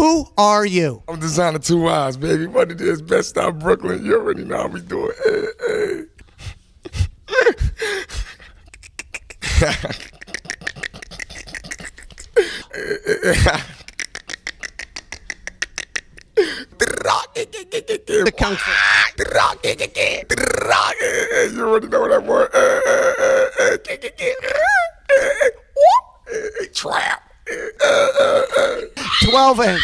Who are you? I'm Desiigner 2 Eyes, baby. What it is, best out Brooklyn. You already know how we do it. Hey, The Kung Fu. You already know what I want. Trap. 12 inch.